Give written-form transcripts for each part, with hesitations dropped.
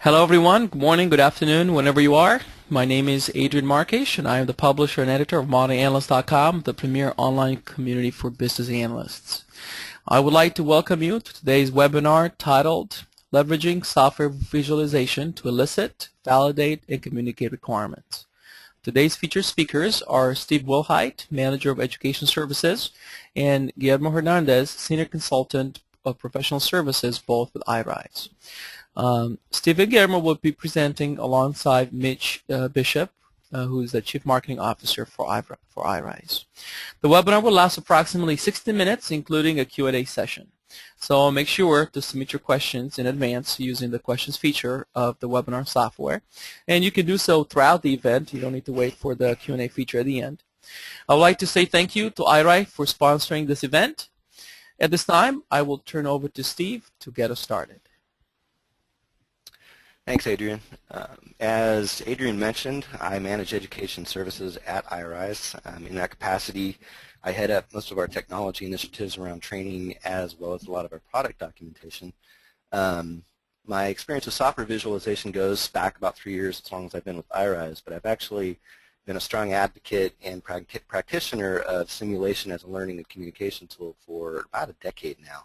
Hello everyone, good morning, good afternoon, whenever you are. My name is Adrian Marques and I am the publisher and editor of ModernAnalyst.com, the premier online community for business analysts. I would like to welcome you to today's webinar titled Leveraging Software Visualization to Elicit, Validate, and Communicate Requirements. Today's featured speakers are Steve Wilhite, Manager of Education Services, and Guillermo Hernandez, Senior Consultant of Professional Services, both with iRise. Steve and Guillermo will be presenting alongside Mitch Bishop, who is the Chief Marketing Officer for iRise. The webinar will last approximately 60 minutes, including a Q&A session. So make sure to submit your questions in advance using the questions feature of the webinar software. And you can do so throughout the event. You don't need to wait for the Q&A feature at the end. I would like to say thank you to iRise for sponsoring this event. At this time, I will turn over to Steve to get us started. Thanks, Adrian. As Adrian mentioned, I manage education services at iRise. In that capacity, I head up most of our technology initiatives around training as well as a lot of our product documentation. My experience with software visualization goes back about 3 years, as long as I've been with iRise, but I've actually been a strong advocate and practitioner of simulation as a learning and communication tool for about a decade now.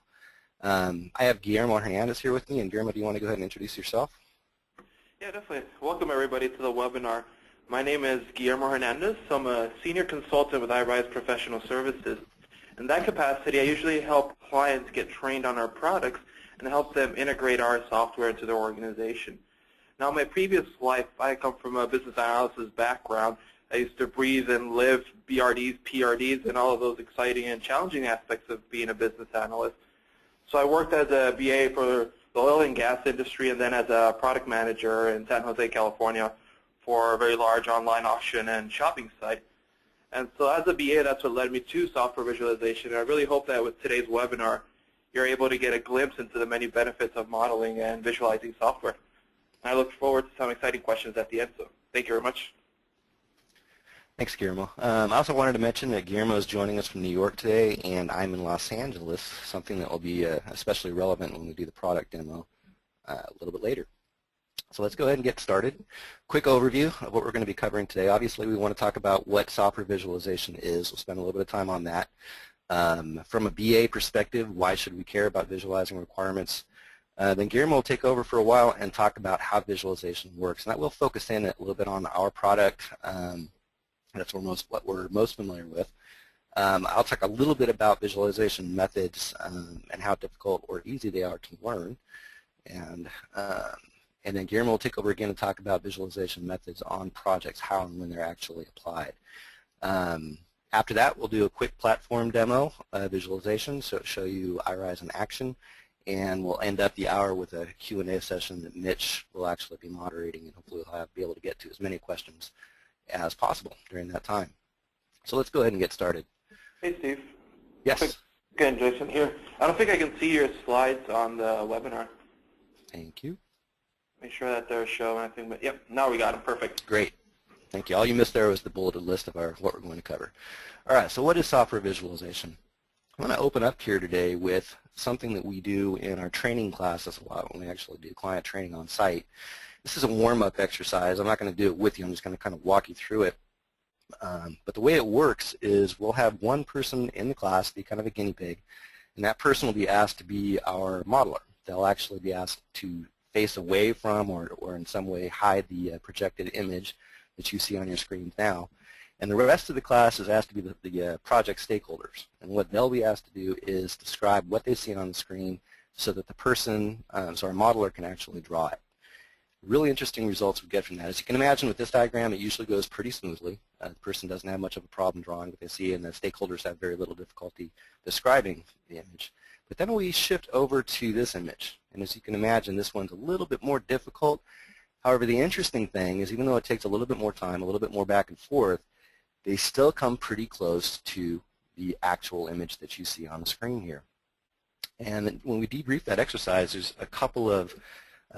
I have Guillermo Hernandez here with me, and Guillermo, do you want to go ahead and introduce yourself? Yeah, definitely. Welcome everybody to the webinar. My name is Guillermo Hernandez. I'm a senior consultant with iRise Professional Services. In that capacity, I usually help clients get trained on our products and help them integrate our software into their organization. Now, in my previous life, I come from a business analysis background. I used to breathe and live BRDs, PRDs, and all of those exciting and challenging aspects of being a business analyst. So I worked as a BA for the oil and gas industry, and then as a product manager in San Jose, California for a very large online auction and shopping site. And so as a BA, that's what led me to software visualization. And I really hope that with today's webinar, you're able to get a glimpse into the many benefits of modeling and visualizing software. And I look forward to some exciting questions at the end, so thank you very much. Thanks, Guillermo. I also wanted to mention that Guillermo is joining us from New York today, and I'm in Los Angeles, something that will be especially relevant when we do the product demo a little bit later. So let's go ahead and get started. Quick overview of what we're going to be covering today. Obviously, we want to talk about what software visualization is. We'll spend a little bit of time on that. From a BA perspective, why should we care about visualizing requirements? Then Guillermo will take over for a while and talk about how visualization works. And that will focus in a little bit on our product. That's what we're most familiar with. I'll talk a little bit about visualization methods and how difficult or easy they are to learn. And then Guillermo will take over again and talk about visualization methods on projects, how and when they're actually applied. After that, we'll do a quick platform demo visualization, so it'll show you iRise in action. And we'll end up the hour with a Q&A session that Mitch will actually be moderating, and hopefully we'll be able to get to as many questions as possible during that time. So let's go ahead and get started. Hey, Steve. Yes. Again, Jason here. I don't think I can see your slides on the webinar. Thank you. Make sure that they're showing anything, but yep, now we got them. Perfect. Great. Thank you. All you missed there was the bulleted list of what we're going to cover. All right, so what is software visualization? I'm going to open up here today with something that we do in our training classes a lot when we actually do client training on site. This is a warm-up exercise. I'm not going to do it with you. I'm just going to kind of walk you through it. But the way it works is we'll have one person in the class be kind of a guinea pig, and that person will be asked to be our modeler. They'll actually be asked to face away from or in some way hide the projected image that you see on your screen now. And the rest of the class is asked to be the project stakeholders. And what they'll be asked to do is describe what they see on the screen so that the person, so our modeler, can actually draw it. Really interesting results we get from that. As you can imagine with this diagram, it usually goes pretty smoothly. The person doesn't have much of a problem drawing what they see, and the stakeholders have very little difficulty describing the image. But then we shift over to this image, and as you can imagine, this one's a little bit more difficult. However, the interesting thing is even though it takes a little bit more time, a little bit more back and forth, they still come pretty close to the actual image that you see on the screen here. And when we debrief that exercise, there's a couple of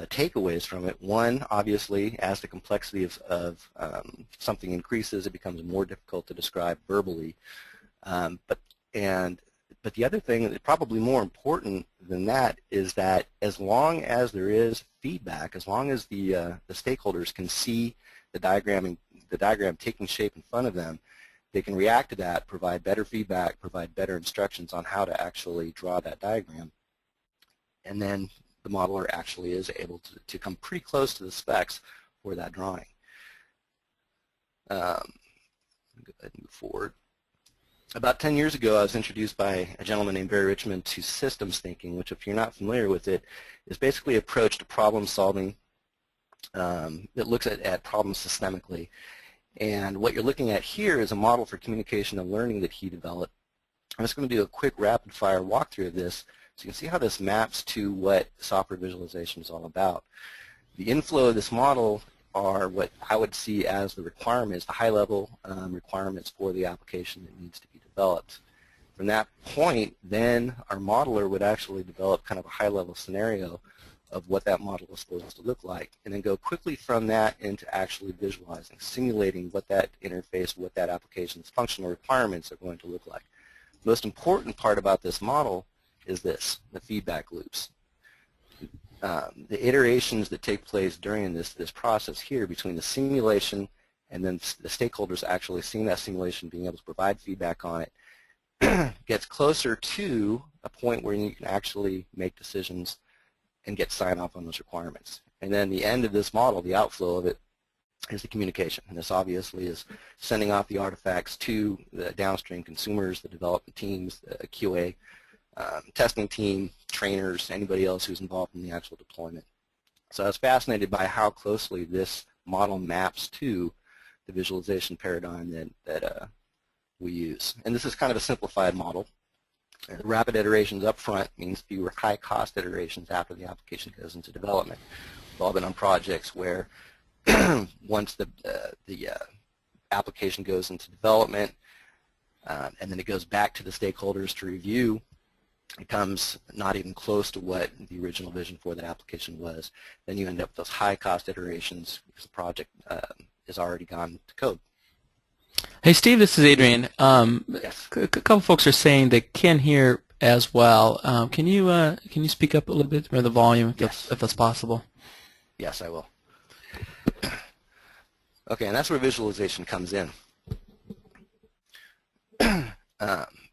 takeaways from it. One, obviously, as the complexity of something increases, it becomes more difficult to describe verbally. And But the other thing, that probably more important than that, is that as long as there is feedback, as long as the stakeholders can see the diagram taking shape in front of them, they can react to that, provide better feedback, provide better instructions on how to actually draw that diagram, and then the modeler actually is able to come pretty close to the specs for that drawing. Go ahead and move forward. About 10 years ago, I was introduced by a gentleman named Barry Richmond to systems thinking, which, if you're not familiar with it, is basically an approach to problem solving that looks at problems systemically. And what you're looking at here is a model for communication and learning that he developed. I'm just going to do a quick rapid-fire walkthrough of this so you can see how this maps to what software visualization is all about. The inflow of this model are what I would see as the requirements, the high-level requirements for the application that needs to be developed. From that point, then our modeler would actually develop kind of a high-level scenario of what that model is supposed to look like, and then go quickly from that into actually visualizing, simulating what that interface, what that application's functional requirements are going to look like. The most important part about this model is this, the feedback loops. The iterations that take place during this process here between the simulation and then the stakeholders actually seeing that simulation, being able to provide feedback on it, gets closer to a point where you can actually make decisions and get sign-off on those requirements. And then the end of this model, the outflow of it, is the communication. And this obviously is sending off the artifacts to the downstream consumers, the development teams, the QA, testing team, trainers, anybody else who's involved in the actual deployment. So I was fascinated by how closely this model maps to the visualization paradigm that we use. And this is kind of a simplified model. Rapid iterations up front means fewer high-cost iterations after the application goes into development. We've all been on projects where once the application goes into development and then it goes back to the stakeholders to review, it comes not even close to what the original vision for that application was. Then you end up with those high-cost iterations because the project is already gone to code. Hey, Steve, this is Adrian. Yes. A couple folks are saying they can hear as well. Can you speak up a little bit, or the volume, Yes. if that's possible? Yes, I will. Okay, and that's where visualization comes in.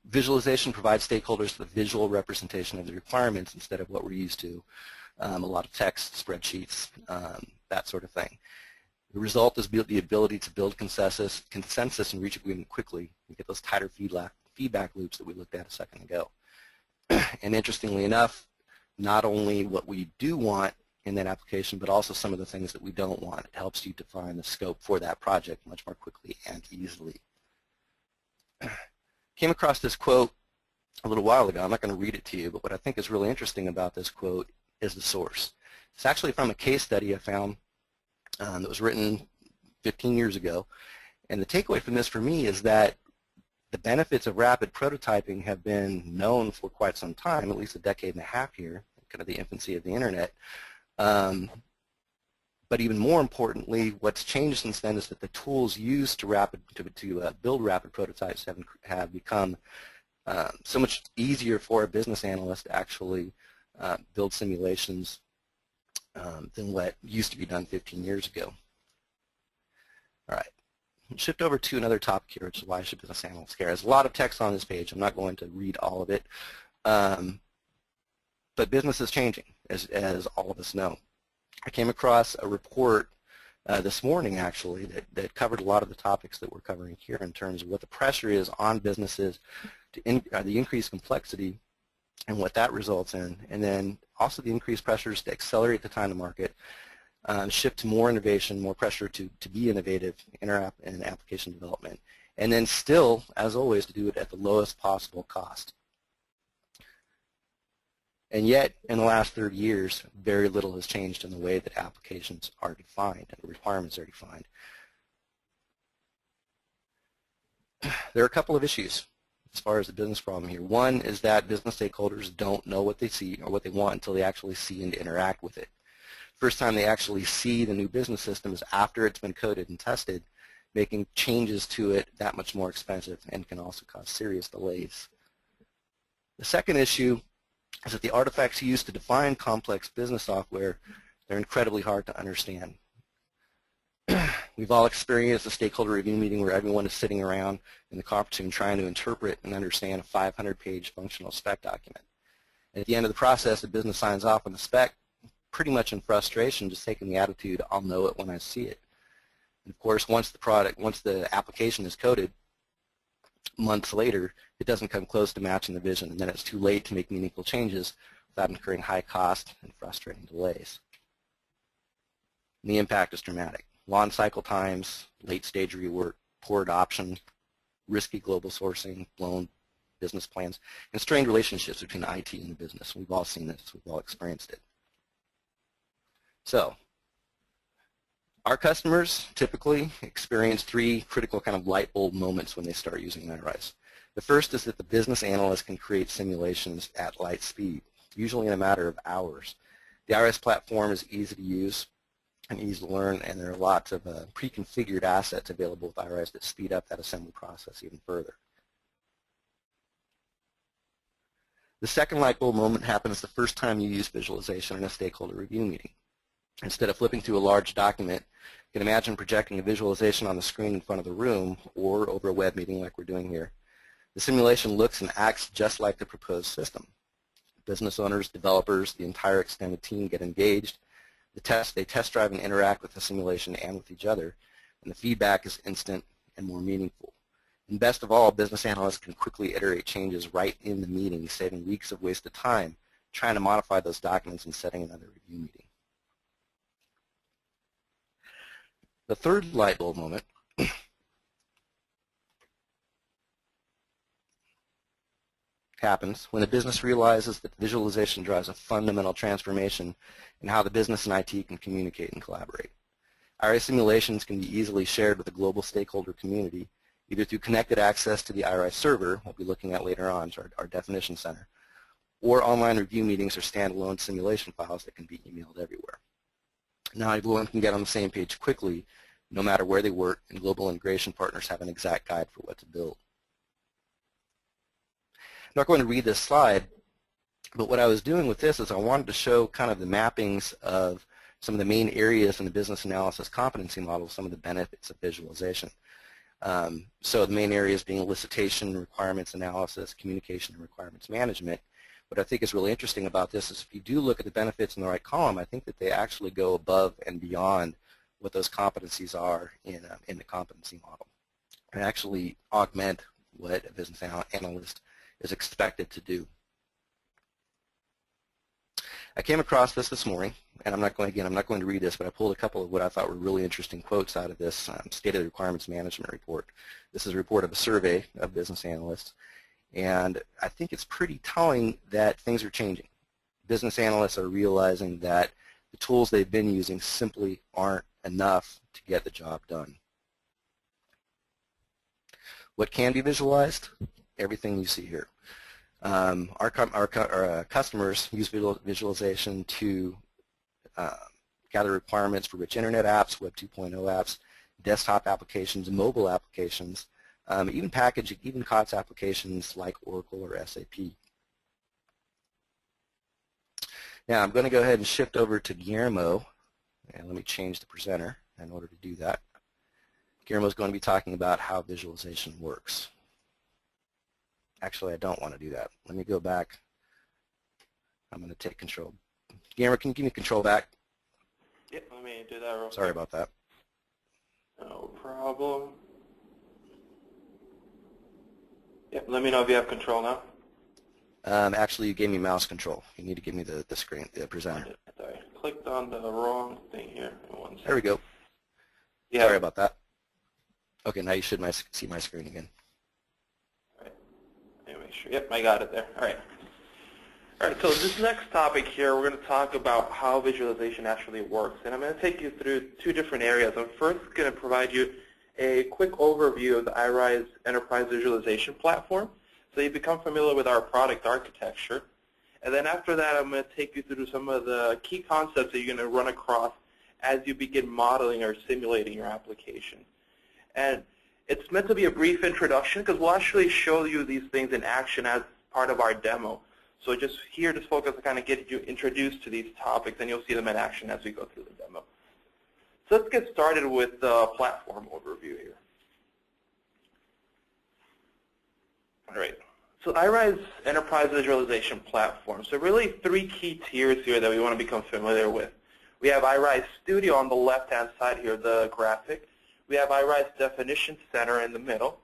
Visualization provides stakeholders the visual representation of the requirements instead of what we're used to, a lot of text, spreadsheets, that sort of thing. The result is the ability to build consensus and reach agreement quickly and get those tighter feedback loops that we looked at a second ago. And interestingly enough, not only what we do want in that application, but also some of the things that we don't want. It helps you define the scope for that project much more quickly and easily. Came across this quote a little while ago. I'm not going to read it to you, but what I think is really interesting about this quote is the source. It's actually from a case study I found that was written 15 years ago. And the takeaway from this for me is that the benefits of rapid prototyping have been known for quite some time, at least a decade and a half here, kind of the infancy of the internet. But even more importantly, what's changed since then is that the tools used to build rapid prototypes have become so much easier for a business analyst to actually build simulations than what used to be done 15 years ago. All right, shift over to another topic here, which is why should business analysts care. There's a lot of text on this page. I'm not going to read all of it, but business is changing, as all of us know. I came across a report this morning, actually, that covered a lot of the topics that we're covering here in terms of what the pressure is on businesses, the increased complexity and what that results in, and then also the increased pressures to accelerate the time to market, shift to more innovation, more pressure to be innovative in application development, and then still, as always, to do it at the lowest possible cost. And yet, in the last 30 years, very little has changed in the way that applications are defined and the requirements are defined. There are a couple of issues as far as the business problem here. One is that business stakeholders don't know what they see or what they want until they actually see and interact with it. First time they actually see the new business system is after it's been coded and tested, making changes to it that much more expensive and can also cause serious delays. The second issue is that the artifacts used to define complex business software, they're incredibly hard to understand. We've all experienced a stakeholder review meeting where everyone is sitting around in the conference room trying to interpret and understand a 500-page functional spec document. At the end of the process, the business signs off on the spec, pretty much in frustration, just taking the attitude, I'll know it when I see it. And of course, once the application is coded, months later, it doesn't come close to matching the vision, and then it's too late to make meaningful changes without incurring high cost and frustrating delays. And the impact is dramatic. Long cycle times, late-stage rework, poor adoption, risky global sourcing, blown business plans, and strained relationships between IT and the business. We've all seen this. We've all experienced it. So, our customers typically experience three critical kind of light bulb moments when they start using iRise. The first is that the business analyst can create simulations at light speed, usually in a matter of hours. The iRise platform is easy to use and easy to learn, and there are lots of pre-configured assets available with iRise that speed up that assembly process even further. The second light bulb moment happens the first time you use visualization in a stakeholder review meeting. Instead of flipping through a large document, you can imagine projecting a visualization on the screen in front of the room or over a web meeting like we're doing here. The simulation looks and acts just like the proposed system. Business owners, developers, the entire extended team get engaged. They test drive and interact with the simulation and with each other, and the feedback is instant and more meaningful. And best of all, business analysts can quickly iterate changes right in the meeting, saving weeks of wasted time trying to modify those documents and setting another review meeting. The third light bulb moment happens when a business realizes that visualization drives a fundamental transformation in how the business and IT can communicate and collaborate. iRise simulations can be easily shared with a global stakeholder community, either through connected access to the iRise server, we'll be looking at later on, our definition center, or online review meetings or standalone simulation files that can be emailed everywhere. Now everyone can get on the same page quickly, no matter where they work, and global integration partners have an exact guide for what to build. I'm not going to read this slide, but what I was doing with this is I wanted to show kind of the mappings of some of the main areas in the business analysis competency model, some of the benefits of visualization. So the main areas being elicitation, requirements analysis, communication, and requirements management. What I think is really interesting about this is if you do look at the benefits in the right column, I think that they actually go above and beyond what those competencies are in the competency model, and actually augment what a business analyst is expected to do. I came across this morning, and I'm not going to read this, but I pulled a couple of what I thought were really interesting quotes out of this State of the Requirements Management report. This is a report of a survey of business analysts, and I think it's pretty telling that things are changing. Business analysts are realizing that the tools they've been using simply aren't enough to get the job done. What can be visualized? Everything you see here. Our customers use visualization to gather requirements for rich internet apps, Web 2.0 apps, desktop applications, mobile applications, even COTS applications like Oracle or SAP. Now I'm going to go ahead and shift over to Guillermo, and let me change the presenter in order to do that. Guillermo is going to be talking about how visualization works. Actually, I don't want to do that. Let me go back. I'm going to take control. Guillermo, can you give me control back? Yep, let me do that real quick. Sorry about that. No problem. Yep, let me know if you have control now. Actually, you gave me mouse control. You need to give me the screen, the presenter. Sorry, clicked on the wrong thing here. There we go. Yeah. Sorry about that. Okay, now you should see my screen again. All right. Let me make sure. Yep, I got it there. All right. All right, so this next topic here, we're going to talk about how visualization actually works. And I'm going to take you through two different areas. I'm first going to provide you a quick overview of the iRise Enterprise Visualization Platform, so you become familiar with our product architecture. And then after that, I'm going to take you through some of the key concepts that you're going to run across as you begin modeling or simulating your application. And it's meant to be a brief introduction because we'll actually show you these things in action as part of our demo. So just here, just focus on kind of getting you introduced to these topics, and you'll see them in action as we go through the demo. So let's get started with the platform overview here. All right. So iRise Enterprise Visualization Platform. So really 3 key tiers here that we want to become familiar with. We have iRise Studio on the left-hand side here, the graphic. We have iRise Definition Center in the middle,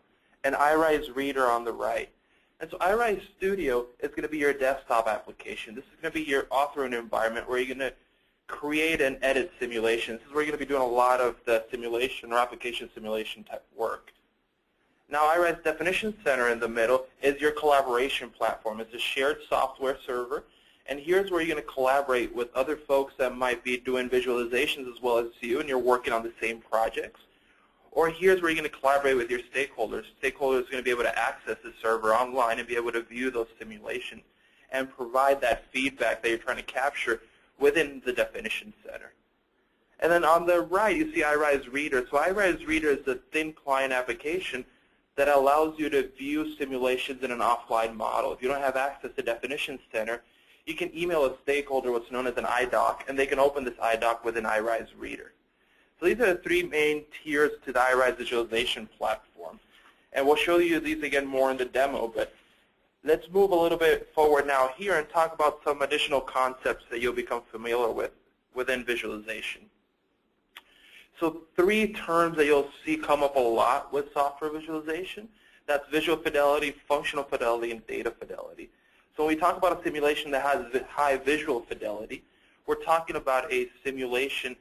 and iRise Reader on the right. And so iRise Studio is going to be your desktop application. This is going to be your authoring environment where you're going to create and edit simulations. This is where you're going to be doing a lot of the simulation or application simulation type work. Now, iRise Definition Center in the middle is your collaboration platform. It's a shared software server, and here's where you're going to collaborate with other folks that might be doing visualizations as well as you, and you're working on the same projects. Or here's where you're going to collaborate with your stakeholders. Stakeholders are going to be able to access the server online and be able to view those simulations and provide that feedback that you're trying to capture within the Definition Center. And then on the right, you see iRise Reader. So iRise Reader is a thin client application that allows you to view simulations in an offline model. If you don't have access to Definition Center, you can email a stakeholder what's known as an iDoc, and they can open this iDoc with an iRise Reader. So these are the 3 main tiers to the iRise visualization platform. And we'll show you these again more in the demo, but let's move a little bit forward now here and talk about some additional concepts that you'll become familiar with within visualization. So 3 terms that you'll see come up a lot with software visualization. That's visual fidelity, functional fidelity, and data fidelity. So when we talk about a simulation that has high visual fidelity, we're talking about a simulation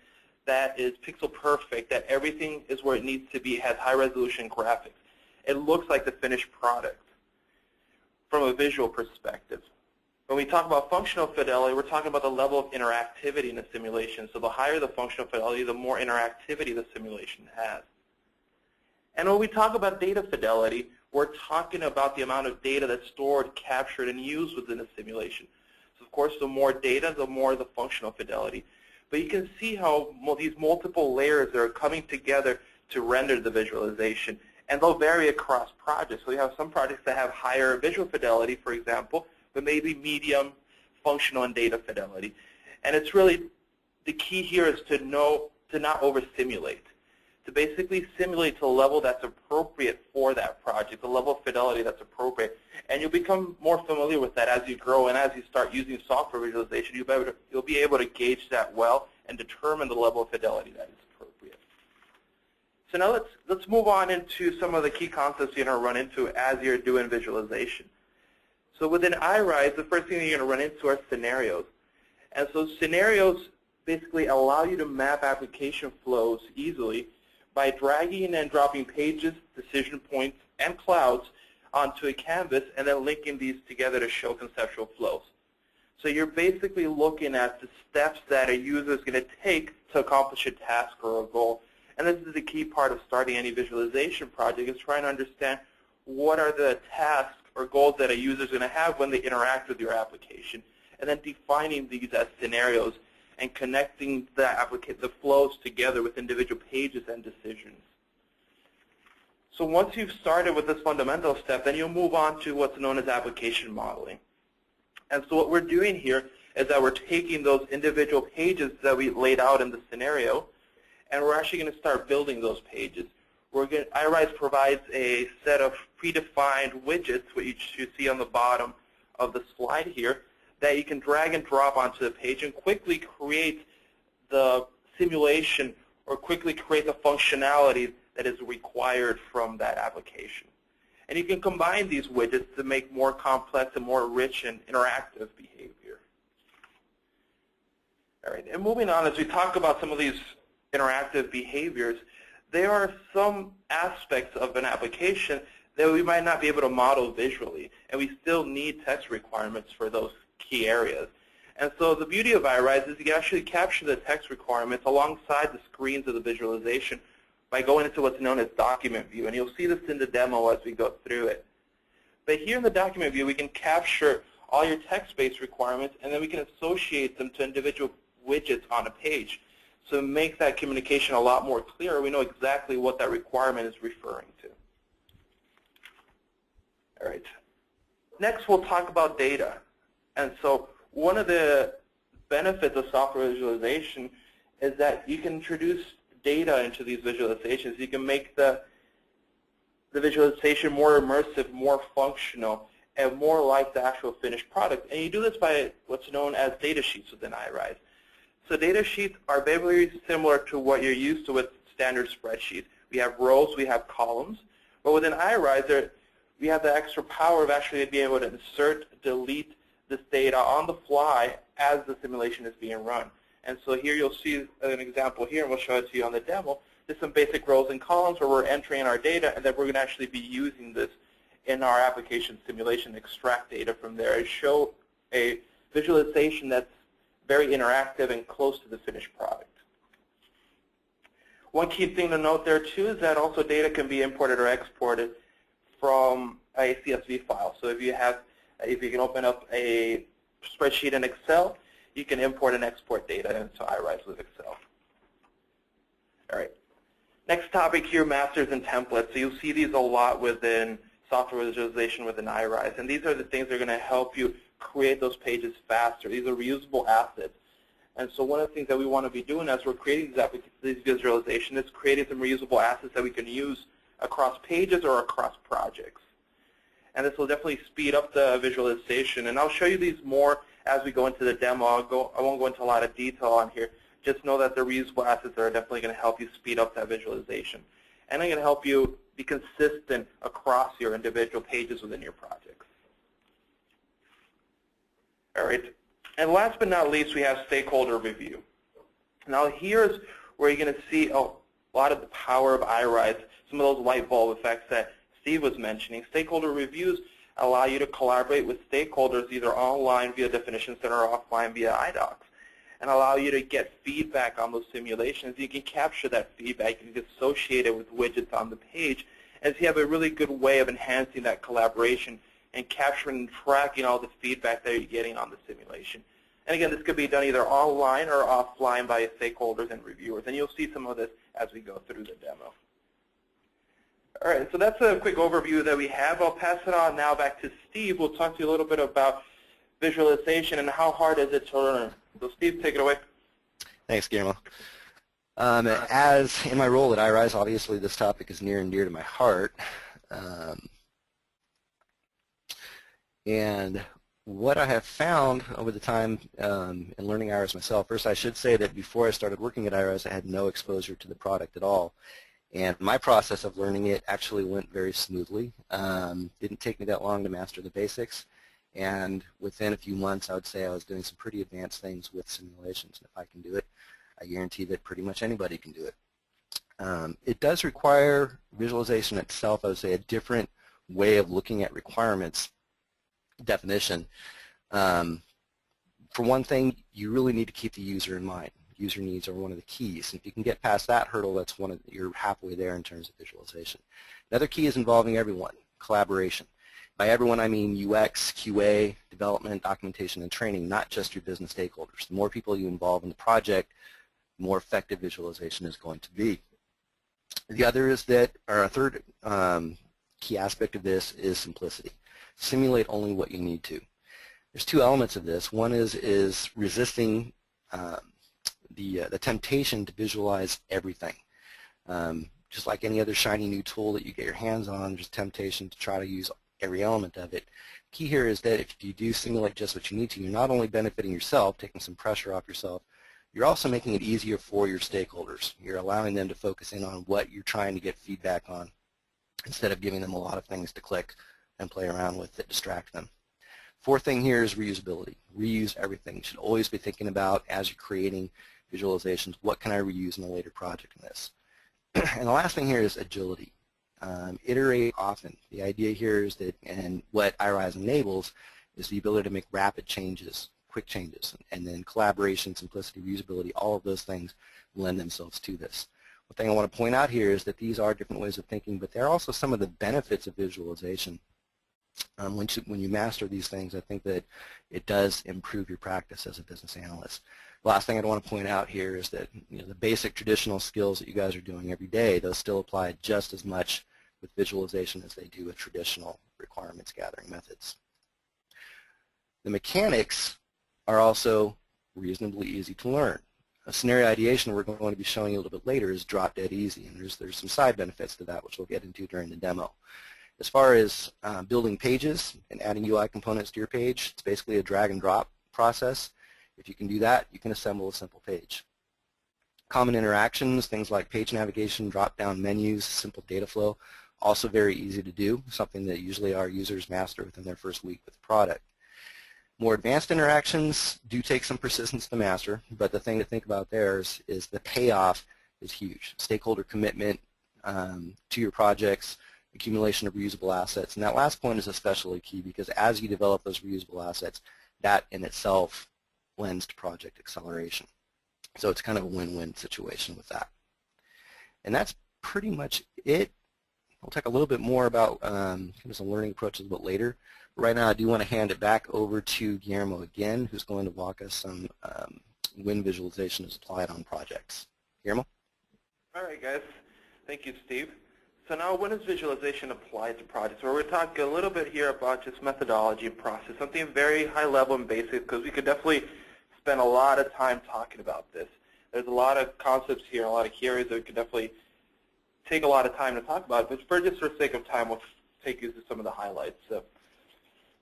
that is pixel perfect, that everything is where it needs to be, has high resolution graphics. It looks like the finished product from a visual perspective. When we talk about functional fidelity, we're talking about the level of interactivity in a simulation. So the higher the functional fidelity, the more interactivity the simulation has. And when we talk about data fidelity, we're talking about the amount of data that's stored, captured, and used within a simulation. So of course, the more data, the more the functional fidelity. But you can see how these multiple layers are coming together to render the visualization. And they'll vary across projects. So you have some projects that have higher visual fidelity, for example, but maybe medium functional and data fidelity. And it's really, the key here is to not over-simulate, to basically simulate to a level that's appropriate for that project, the level of fidelity that's appropriate. And you'll become more familiar with that as you grow, and as you start using software visualization, you'll be able to gauge that well and determine the level of fidelity that is appropriate. So now let's move on into some of the key concepts you're going to run into as you're doing visualization. So within iRise, the first thing you're going to run into are scenarios. And so scenarios basically allow you to map application flows easily by dragging and dropping pages, decision points, and clouds onto a canvas and then linking these together to show conceptual flows. So you're basically looking at the steps that a user is going to take to accomplish a task or a goal. And this is the key part of starting any visualization project, is trying to understand what are the tasks or goals that a user is going to have when they interact with your application, and then defining these as scenarios and connecting the flows together with individual pages and decisions. So once you've started with this fundamental step, then you'll move on to what's known as application modeling. And so what we're doing here is that we're taking those individual pages that we laid out in the scenario, and we're actually going to start building those pages. iRise provides a set of predefined widgets, which you see on the bottom of the slide here, that you can drag and drop onto the page and quickly create the simulation or quickly create the functionality that is required from that application. And you can combine these widgets to make more complex and more rich and interactive behavior. All right, and moving on, as we talk about some of these interactive behaviors, there are some aspects of an application that we might not be able to model visually, and we still need text requirements for those key areas. And so the beauty of iRise is you can actually capture the text requirements alongside the screens of the visualization by going into what's known as document view. And you'll see this in the demo as we go through it. But here in the document view, we can capture all your text-based requirements, and then we can associate them to individual widgets on a page. So it makes that communication a lot more clear. We know exactly what that requirement is referring to. All right. Next, we'll talk about data. And so one of the benefits of software visualization is that you can introduce data into these visualizations. You can make the visualization more immersive, more functional, and more like the actual finished product. And you do this by what's known as data sheets within iRise. So data sheets are very similar to what you're used to with standard spreadsheets. We have rows, we have columns, but within iRise, we have the extra power of actually being able to insert, delete this data on the fly as the simulation is being run. And so here you'll see an example here, and we'll show it to you on the demo. There's some basic rows and columns where we're entering our data, and then we're going to actually be using this in our application simulation, extract data from there, and show a visualization that's very interactive and close to the finished product. One key thing to note there too is that also data can be imported or exported from a CSV file. So if you can open up a spreadsheet in Excel, you can import and export data into iRise with Excel. All right. Next topic here, masters and templates. So you'll see these a lot within software visualization within iRise. And these are the things that are going to help you create those pages faster. These are reusable assets. And so one of the things that we want to be doing as we're creating these visualizations is creating some reusable assets that we can use across pages or across projects. And this will definitely speed up the visualization. And I'll show you these more as we go into the demo. I won't go into a lot of detail on here. Just know that the reusable assets are definitely going to help you speed up that visualization. And they're going to help you be consistent across your individual pages within your projects. All right. And last but not least, we have stakeholder review. Now here's where you're going to see a lot of the power of iRise, some of those light bulb effects that Steve was mentioning. Stakeholder reviews allow you to collaborate with stakeholders either online via definition center or offline via iDocs, and allow you to get feedback on those simulations. You can capture that feedback. You can associate it with widgets on the page, and so you have a really good way of enhancing that collaboration and capturing and tracking all the feedback that you're getting on the simulation. And again, this could be done either online or offline by stakeholders and reviewers, and you'll see some of this as we go through the demo. All right, so that's a quick overview that we have. I'll pass it on now back to Steve. We'll talk to you a little bit about visualization and how hard is it to learn. So Steve, take it away. Thanks, Guillermo. As in my role at iRise, obviously this topic is near and dear to my heart. And what I have found over the time in learning iRise myself, first I should say that before I started working at iRise, I had no exposure to the product at all. And my process of learning it actually went very smoothly. Didn't take me that long to master the basics. And within a few months, I would say I was doing some pretty advanced things with simulations. And if I can do it, I guarantee that pretty much anybody can do it. It does require visualization itself, I would say, a different way of looking at requirements definition. For one thing, you really need to keep the user in mind. User needs are one of the keys. And if you can get past that hurdle, that's you're halfway there in terms of visualization. Another key is involving everyone, collaboration. By everyone, I mean UX, QA, development, documentation, and training, not just your business stakeholders. The more people you involve in the project, the more effective visualization is going to be. The other is that, or a third key aspect of this is simplicity. Simulate only what you need to. There's two elements of this. One is resisting the temptation to visualize everything. Just like any other shiny new tool that you get your hands on, there's temptation to try to use every element of it. Key here is that if you do simulate just what you need to, you're not only benefiting yourself, taking some pressure off yourself, you're also making it easier for your stakeholders. You're allowing them to focus in on what you're trying to get feedback on instead of giving them a lot of things to click and play around with that distract them. Fourth thing here is reusability. Reuse everything. You should always be thinking about, as you're creating visualizations, what can I reuse in a later project in this? And the last thing here is agility. Iterate often. The idea here is that, and what iRise enables, is the ability to make rapid changes, quick changes, and then collaboration, simplicity, reusability, all of those things lend themselves to this. One thing I want to point out here is that these are different ways of thinking, but there are also some of the benefits of visualization. When you master these things, I think that it does improve your practice as a business analyst. The last thing I want to point out here is that the basic traditional skills that you guys are doing every day, those still apply just as much with visualization as they do with traditional requirements gathering methods. The mechanics are also reasonably easy to learn. A scenario ideation we're going to be showing you a little bit later is drop dead easy, and there's some side benefits to that which we'll get into during the demo. As far as building pages and adding UI components to your page, it's basically a drag and drop process. If you can do that, you can assemble a simple page. Common interactions, things like page navigation, drop-down menus, simple data flow, also very easy to do, something that usually our users master within their first week with the product. More advanced interactions do take some persistence to master, but the thing to think about there is the payoff is huge. Stakeholder commitment to your projects, accumulation of reusable assets, and that last point is especially key because as you develop those reusable assets, that in itself lends to project acceleration. So it's kind of a win-win situation with that. And that's pretty much it. We'll talk a little bit more about kind of some learning approaches a bit later. Right now I do want to hand it back over to Guillermo again, who's going to walk us some when visualization is applied on projects. Guillermo? All right, guys. Thank you, Steve. So now when is visualization applied to projects? Well, we're talking a little bit here about just methodology and process, something very high level and basic because we could definitely spend a lot of time talking about this. There's a lot of concepts here, a lot of key areas that we could definitely take a lot of time to talk about, but for sake of time, we'll take you through some of the highlights. So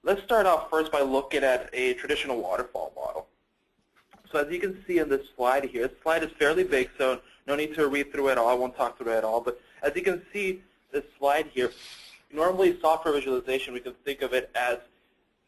let's start off first by looking at a traditional waterfall model. So as you can see in this slide here, this slide is fairly big, so no need to read through it all. I won't talk through it all, but as you can see this slide here, normally software visualization, we can think of it as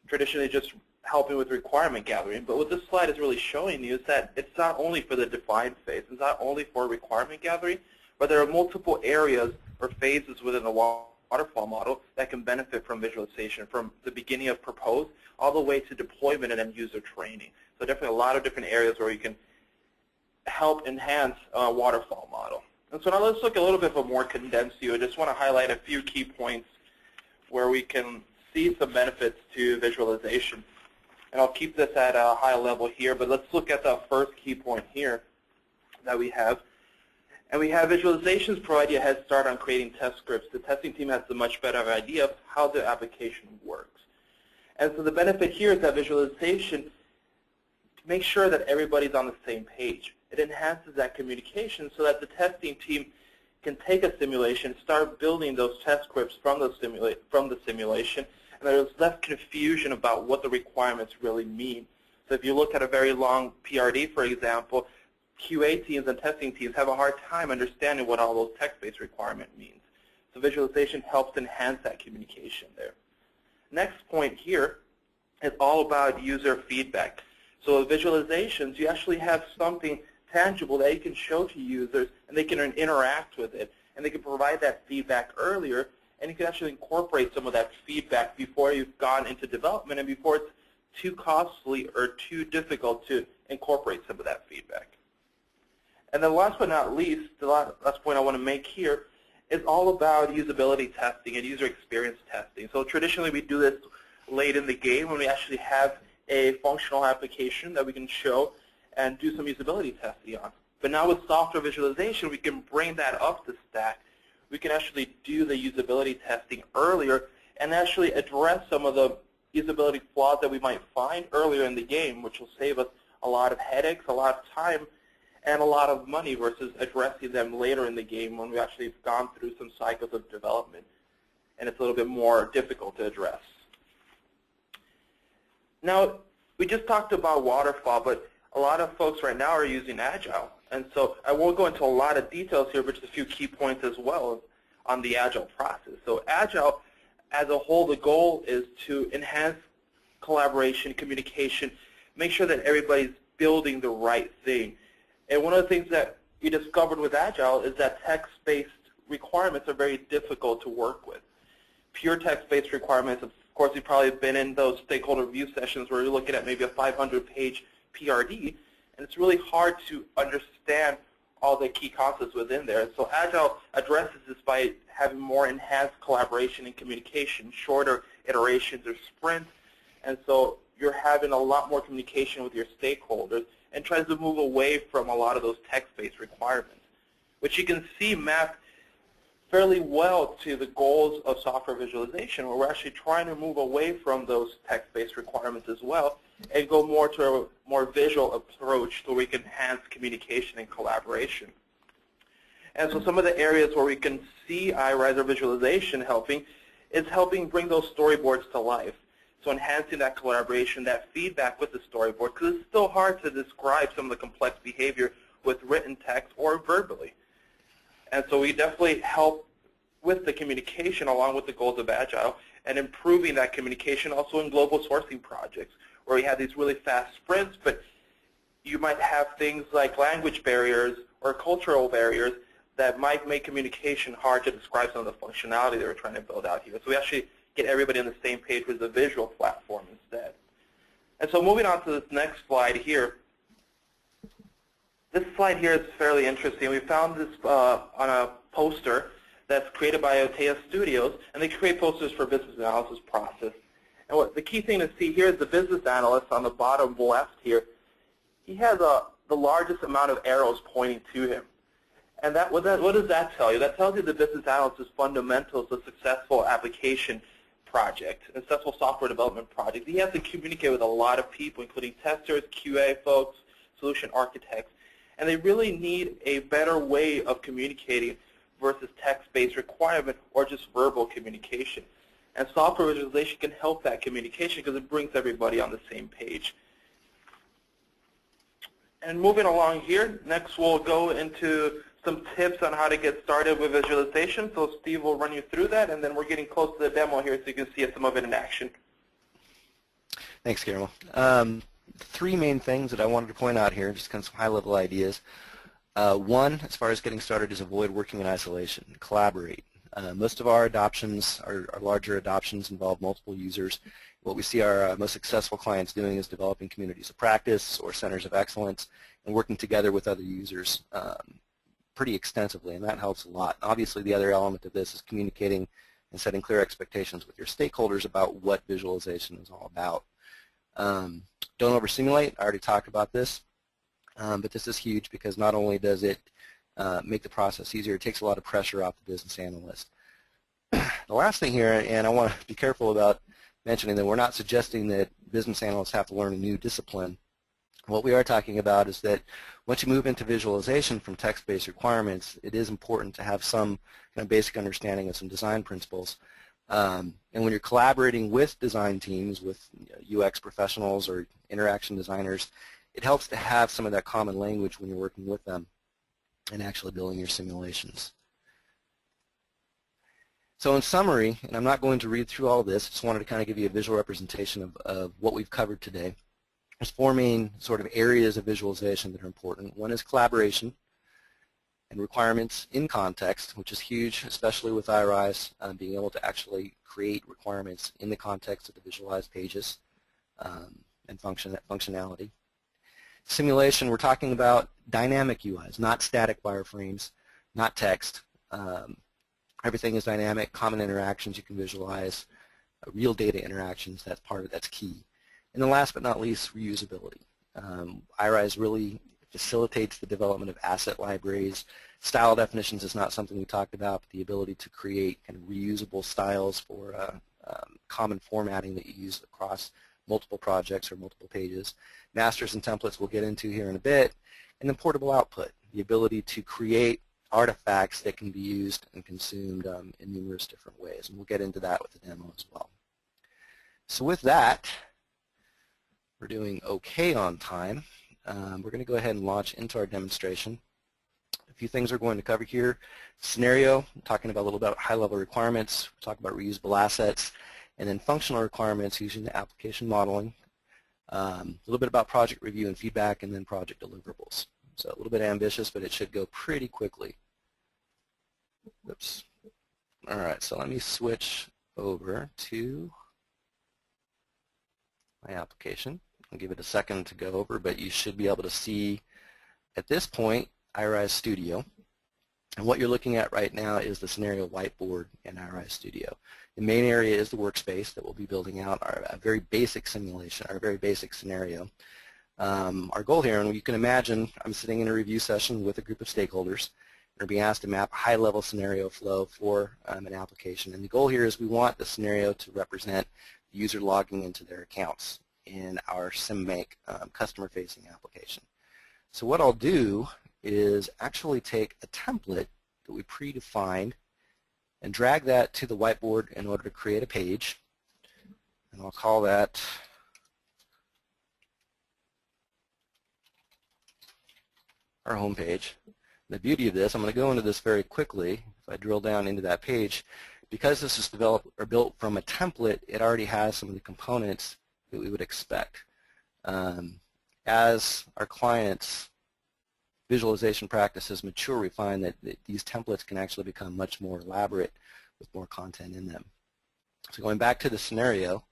traditionally just helping with requirement gathering, but what this slide is really showing you is that it's not only for the define phase, it's not only for requirement gathering, but there are multiple areas or phases within the waterfall model that can benefit from visualization, from the beginning of propose all the way to deployment and end user training. So definitely a lot of different areas where you can help enhance a waterfall model. And so now let's look a little bit of a more condensed view. I just want to highlight a few key points where we can see some benefits to visualization. And I'll keep this at a high level here, but let's look at the first key point here that we have. And we have visualizations provide you a head start on creating test scripts. The testing team has a much better idea of how the application works. And so the benefit here is that visualization makes sure that everybody's on the same page. It enhances that communication so that the testing team can take a simulation, start building those test scripts from the simulation, and there's less confusion about what the requirements really mean. So if you look at a very long PRD, for example, QA teams and testing teams have a hard time understanding what all those text-based requirements means. So visualization helps enhance that communication there. Next point here is all about user feedback. So with visualizations, you actually have something tangible that you can show to users, and they can interact with it, and they can provide that feedback earlier, and you can actually incorporate some of that feedback before you've gone into development and before it's too costly or too difficult to incorporate some of that feedback. And then last but not least, the last point I want to make here is all about usability testing and user experience testing. So traditionally we do this late in the game when we actually have a functional application that we can show and do some usability testing on. But now with software visualization, we can bring that up the stack. We can actually do the usability testing earlier and actually address some of the usability flaws that we might find earlier in the game, which will save us a lot of headaches, a lot of time, and a lot of money versus addressing them later in the game when we actually have gone through some cycles of development and it's a little bit more difficult to address. Now, we just talked about waterfall, but a lot of folks right now are using Agile. And so I won't go into a lot of details here, but just a few key points as well on the Agile process. So Agile, as a whole, the goal is to enhance collaboration, communication, make sure that everybody's building the right thing. And one of the things that we discovered with Agile is that text-based requirements are very difficult to work with. Pure text-based requirements, of course, you've probably been in those stakeholder review sessions where you're looking at maybe a 500-page PRD, and it's really hard to understand all the key concepts within there. So Agile addresses this by having more enhanced collaboration and communication, shorter iterations or sprints, and so you're having a lot more communication with your stakeholders and tries to move away from a lot of those text-based requirements, which you can see mapped fairly well to the goals of software visualization, where we're actually trying to move away from those text-based requirements as well and go more to a more visual approach so we can enhance communication and collaboration. And so some of the areas where we can see iRise or visualization helping is helping bring those storyboards to life. So enhancing that collaboration, that feedback with the storyboard, because it's still hard to describe some of the complex behavior with written text or verbally. And so we definitely help with the communication along with the goals of Agile and improving that communication also in global sourcing projects where we have these really fast sprints, but you might have things like language barriers or cultural barriers that might make communication hard to describe some of the functionality that we're trying to build out here. So we actually get everybody on the same page with a visual platform instead. And so moving on to this next slide here. This slide here is fairly interesting. We found this on a poster that's created by Otea Studios, and they create posters for business analysis process. And what the key thing to see here is the business analyst on the bottom left here. He has the largest amount of arrows pointing to him. And what does that tell you? That tells you the business analyst is fundamental to a successful application project, a successful software development project. He has to communicate with a lot of people, including testers, QA folks, solution architects. And they really need a better way of communicating versus text-based requirement or just verbal communication. And software visualization can help that communication because it brings everybody on the same page. And moving along here, next we'll go into some tips on how to get started with visualization. So Steve will run you through that, and then we're getting close to the demo here so you can see some of it in action. Thanks, Guillermo. Three main things that I wanted to point out here, just kind of some high-level ideas. One, as far as getting started, is avoid working in isolation. Collaborate. Most of our adoptions, our larger adoptions, involve multiple users. What we see our most successful clients doing is developing communities of practice or centers of excellence and working together with other users pretty extensively, and that helps a lot. Obviously, the other element of this is communicating and setting clear expectations with your stakeholders about what visualization is all about. Don't over-simulate. I already talked about this, but this is huge because not only does it make the process easier, it takes a lot of pressure off the business analyst. The last thing here, and I want to be careful about mentioning that we're not suggesting that business analysts have to learn a new discipline. What we are talking about is that once you move into visualization from text-based requirements, it is important to have some kind of basic understanding of some design principles. And when you're collaborating with design teams, with UX professionals or interaction designers, it helps to have some of that common language when you're working with them and actually building your simulations. So in summary, and I'm not going to read through all of this, just wanted to kind of give you a visual representation of what we've covered today. There's four main sort of areas of visualization that are important. One is collaboration and requirements in context, which is huge, especially with iRise, being able to actually create requirements in the context of the visualized pages and functionality. Simulation, we're talking about dynamic UIs, not static wireframes, not text. Everything is dynamic, common interactions you can visualize, real data interactions, that's part of it, that's key. And then last but not least, reusability. iRise really facilitates the development of asset libraries. Style definitions is not something we talked about, but the ability to create kind of reusable styles for common formatting that you use across multiple projects or multiple pages. Masters and templates we'll get into here in a bit. And then portable output, the ability to create artifacts that can be used and consumed in numerous different ways. And we'll get into that with the demo as well. So with that, we're doing okay on time. We're going to go ahead and launch into our demonstration. A few things we're going to cover here. Scenario, talking about a little bit about high-level requirements. We'll talk about reusable assets. And then functional requirements using the application modeling. A little bit about project review and feedback, and then project deliverables. So a little bit ambitious, but it should go pretty quickly. Oops. All right, so let me switch over to my application. I'll give it a second to go over, but you should be able to see at this point iRise Studio. And what you're looking at right now is the scenario whiteboard in iRise Studio. The main area is the workspace that we'll be building out, a very basic simulation, our very basic scenario. Our goal here, and you can imagine I'm sitting in a review session with a group of stakeholders, We're being asked to map a high-level scenario flow for an application. And the goal here is we want the scenario to represent the user logging into their accounts in our SimMake customer-facing application. So what I'll do is actually take a template that we predefined and drag that to the whiteboard in order to create a page. And I'll call that our home page. The beauty of this, I'm going to go into this very quickly. If I drill down into that page, because this is developed or built from a template, it already has some of the components that we would expect. As our clients' visualization practices mature, we find that these templates can actually become much more elaborate with more content in them. So going back to the scenario,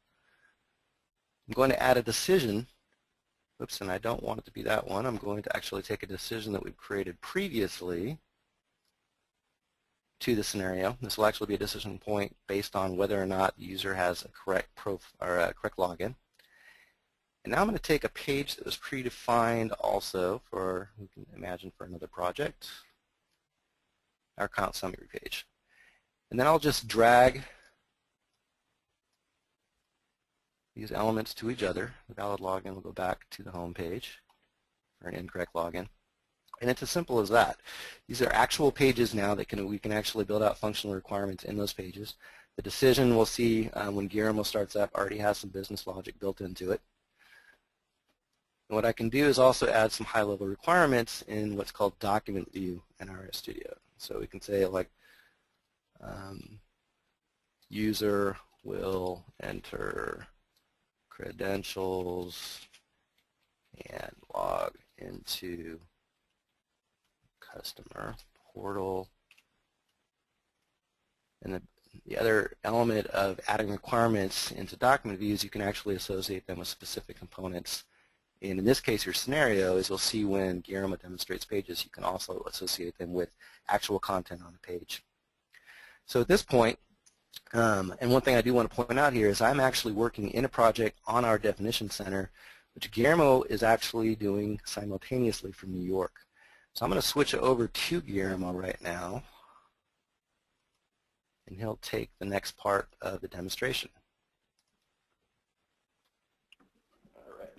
I'm going to add a decision. Oops, and I don't want it to be that one. I'm going to actually take a decision that we've created previously to the scenario. This will actually be a decision point based on whether or not the user has a correct correct login. And now I'm going to take a page that was predefined also for, we can imagine, for another project, our account summary page. And then I'll just drag these elements to each other. The valid login will go back to the home page for an incorrect login. And it's as simple as that. These are actual pages now that we can actually build out functional requirements in those pages. The decision we'll see when Guillermo starts up already has some business logic built into it. And what I can do is also add some high-level requirements in what's called document view in iRise Studio. So we can say like user will enter credentials and log into customer portal. And the other element of adding requirements into document views, you can actually associate them with specific components. And in this case, your scenario is you'll see when Guillermo demonstrates pages, you can also associate them with actual content on the page. So at this point, and one thing I do want to point out here is I'm actually working in a project on our definition center, which Guillermo is actually doing simultaneously from New York. So I'm going to switch over to Guillermo right now, and he'll take the next part of the demonstration. All right.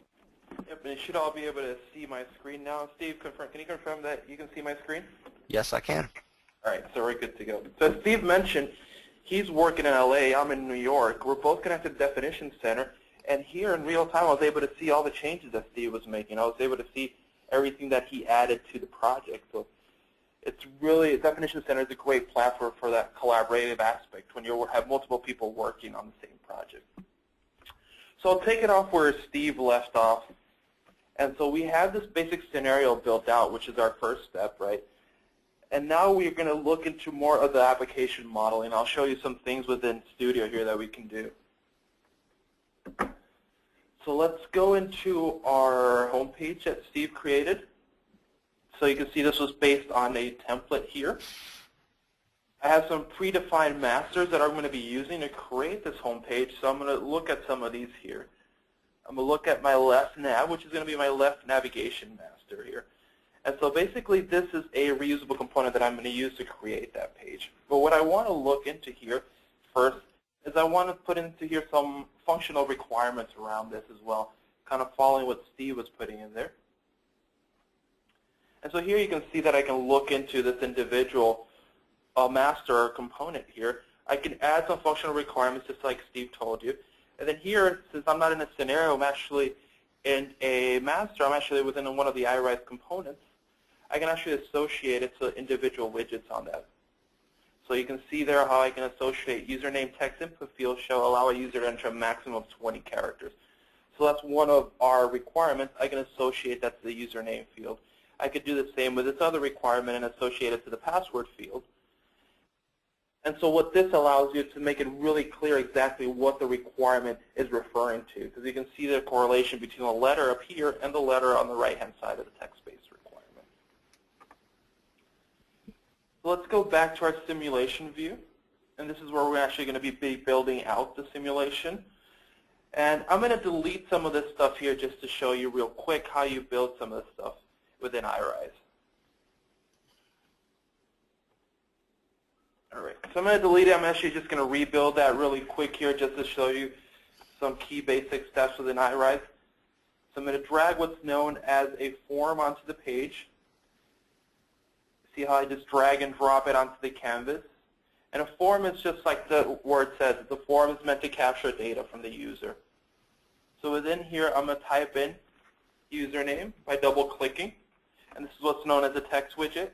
Yep, and you should all be able to see my screen now. Steve, can you confirm that you can see my screen? Yes, I can. All right, so we're good to go. So as Steve mentioned, he's working in LA, I'm in New York. We're both connected to the Definition Center, and here in real time I was able to see all the changes that Steve was making. I was able to see everything that he added to the project. So it's really, Definition Center is a great platform for that collaborative aspect when you have multiple people working on the same project. So I'll take it off where Steve left off. And so we have this basic scenario built out, which is our first step, right? And now we're going to look into more of the application modeling. I'll show you some things within Studio here that we can do. So let's go into our home page that Steve created. So you can see this was based on a template here. I have some predefined masters that I'm going to be using to create this home page. So I'm going to look at some of these here. I'm going to look at my left nav, which is going to be my left navigation master here. And so basically this is a reusable component that I'm going to use to create that page. But what I want to look into here first is I want to put into here some functional requirements around this as well, kind of following what Steve was putting in there. And so here you can see that I can look into this individual master component here. I can add some functional requirements just like Steve told you. And then here, since I'm not in a scenario, I'm actually in a master, I'm actually within one of the iRise components. I can actually associate it to individual widgets on that. So you can see there how I can associate username text input field shall allow a user to enter a maximum of 20 characters. So that's one of our requirements. I can associate that to the username field. I could do the same with this other requirement and associate it to the password field. And so what this allows you to make it really clear exactly what the requirement is referring to, because you can see the correlation between the letter up here and the letter on the right-hand side of the text-based requirement. So let's go back to our simulation view, and this is where we're actually going to be building out the simulation. And I'm going to delete some of this stuff here just to show you real quick how you build some of this stuff within iRise. So I'm going to delete it. I'm actually just going to rebuild that really quick here just to show you some key basic steps within iRise. So I'm going to drag what's known as a form onto the page. See how I just drag and drop it onto the canvas? And a form is just like the word says. The form is meant to capture data from the user. So within here, I'm going to type in username by double-clicking. And this is what's known as a text widget.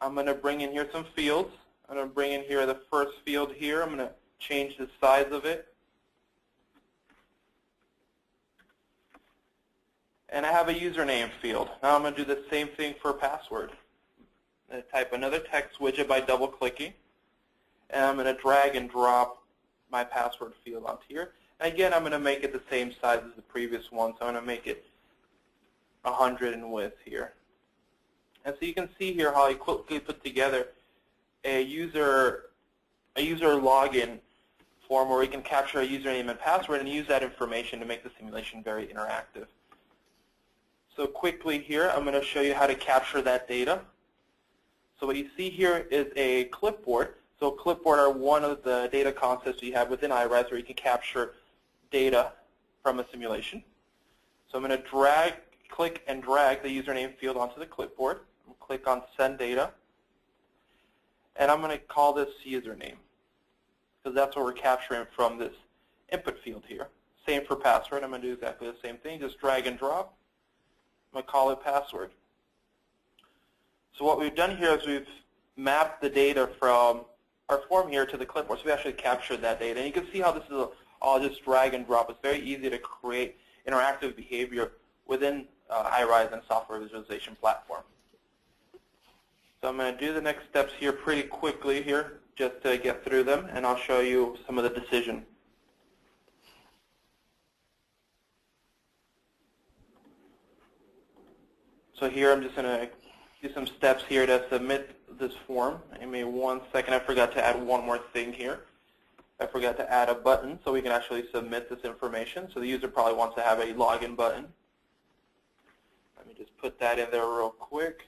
I'm going to bring in here some fields. I'm going to bring in here the first field here. I'm going to change the size of it. And I have a username field. Now I'm going to do the same thing for password. I'm going to type another text widget by double-clicking. And I'm going to drag and drop my password field onto here. And again, I'm going to make it the same size as the previous one. So I'm going to make it 100 in width here. And so you can see here how I quickly put together a user login form where we can capture a username and password and use that information to make the simulation very interactive. So quickly here, I'm going to show you how to capture that data. So what you see here is a clipboard. So clipboard are one of the data concepts you have within iRise where you can capture data from a simulation. So I'm going to click and drag the username field onto the clipboard. Click on Send Data. And I'm going to call this username because that's what we're capturing from this input field here. Same for password. I'm going to do exactly the same thing. Just drag and drop. I'm going to call it password. So what we've done here is we've mapped the data from our form here to the clipboard. So we actually captured that data. And you can see how this is all just drag and drop. It's very easy to create interactive behavior within iRise and software visualization platform. So I'm going to do the next steps here pretty quickly here just to get through them, and I'll show you some of the decision. So here I'm just going to do some steps here to submit this form. Give me 1 second. I forgot to add one more thing here. I forgot to add a button so we can actually submit this information. So the user probably wants to have a login button. Let me just put that in there real quick.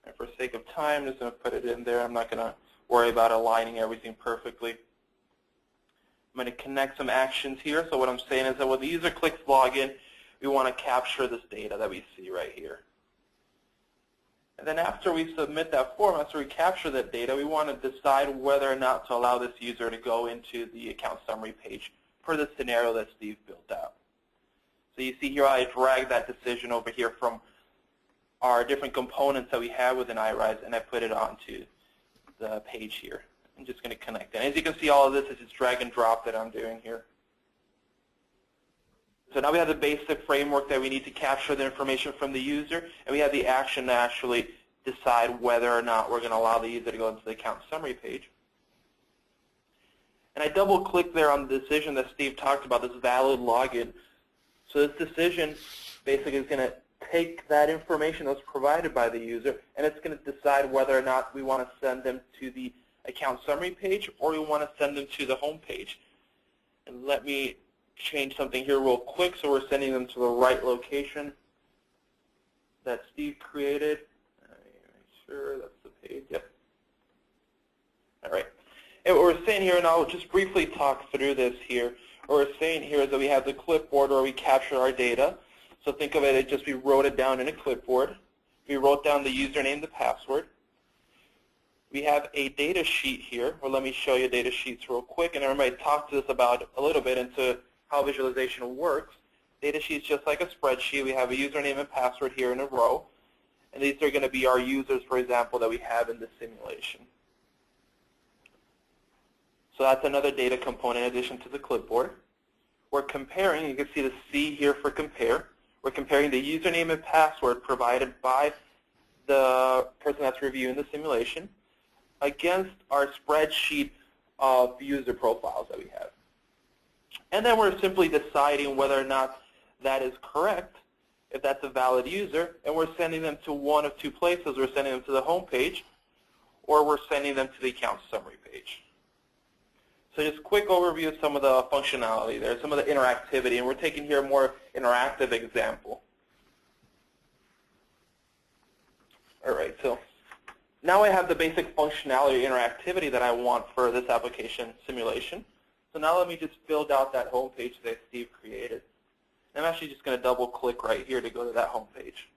And for sake of time, I'm just going to put it in there. I'm not going to worry about aligning everything perfectly. I'm going to connect some actions here. So what I'm saying is that when the user clicks login, we want to capture this data that we see right here. And then after we submit that form, after we capture that data, we want to decide whether or not to allow this user to go into the account summary page for the scenario that Steve built out. So you see here I drag that decision over here from our different components that we have within iRise, and I put it onto the page here. I'm just going to connect it. And as you can see, all of this is just drag and drop that I'm doing here. So now we have the basic framework that we need to capture the information from the user, and we have the action to actually decide whether or not we're going to allow the user to go into the account summary page. And I double-click there on the decision that Steve talked about, this valid login. So this decision basically is going to take that information that's provided by the user, and it's going to decide whether or not we want to send them to the account summary page or we want to send them to the home page. And let me change something here real quick so we're sending them to the right location that Steve created. Let me make sure that's the page. Yep. All right. And what we're saying here, and I'll just briefly talk through this here, what we're saying here is that we have the clipboard where we capture our data. So think of it as just we wrote it down in a clipboard. We wrote down the username, the password. We have a data sheet here. Well, let me show you data sheets real quick, and everybody talk to this about a little bit into how visualization works. Data sheet's just like a spreadsheet. We have a username and password here in a row, and these are going to be our users, for example, that we have in the simulation. So that's another data component in addition to the clipboard. We're comparing, you can see the C here for compare. We're comparing the username and password provided by the person that's reviewing the simulation against our spreadsheet of user profiles that we have. And then we're simply deciding whether or not that is correct, if that's a valid user, and we're sending them to one of two places. We're sending them to the home page, or we're sending them to the account summary page. So just a quick overview of some of the functionality there, some of the interactivity, and we're taking here a more interactive example. All right, so now I have the basic functionality interactivity that I want for this application simulation. So now let me just build out that home page that Steve created. I'm actually just going to double click right here to go to that home page.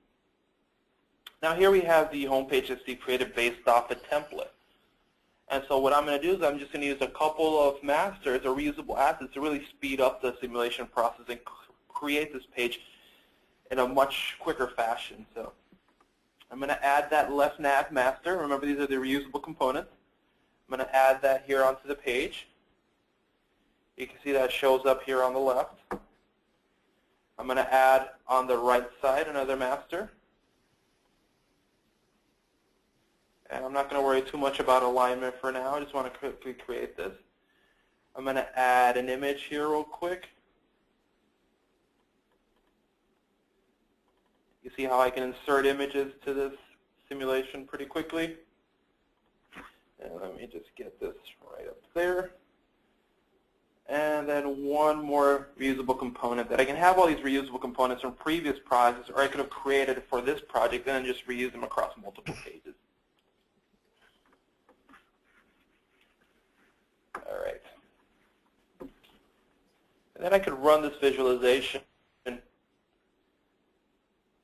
Now here we have the home page that Steve created based off a template. And so what I'm going to do is I'm just going to use a couple of masters or reusable assets to really speed up the simulation process and create this page in a much quicker fashion. So I'm going to add that left nav master. Remember, these are the reusable components. I'm going to add that here onto the page. You can see that shows up here on the left. I'm going to add on the right side another master. And I'm not going to worry too much about alignment for now. I just want to quickly create this. I'm going to add an image here real quick. You see how I can insert images to this simulation pretty quickly. And let me just get this right up there. And then one more reusable component that I can have all these reusable components from previous projects, or I could have created for this project and then just reuse them across multiple pages. All right. And then I could run this visualization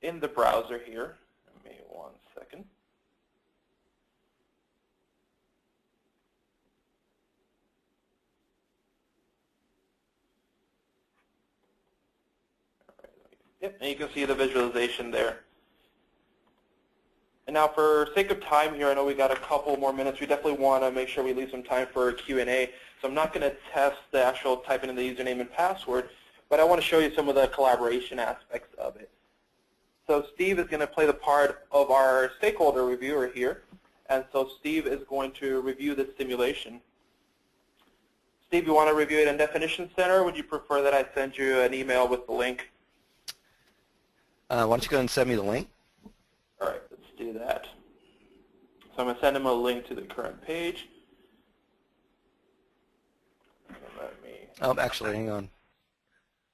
in the browser here. Give me 1 second. Yep, and you can see the visualization there. And now for sake of time here, I know we got a couple more minutes. We definitely want to make sure we leave some time for Q&A. So I'm not going to test the actual typing in the username and password, but I want to show you some of the collaboration aspects of it. So Steve is going to play the part of our stakeholder reviewer here. And so Steve is going to review this simulation. Steve, you want to review it in Definition Center, or would you prefer that I send you an email with the link? Why don't you go ahead and send me the link? All right, let's do that. So I'm going to send him a link to the current page. Oh, actually, hang on.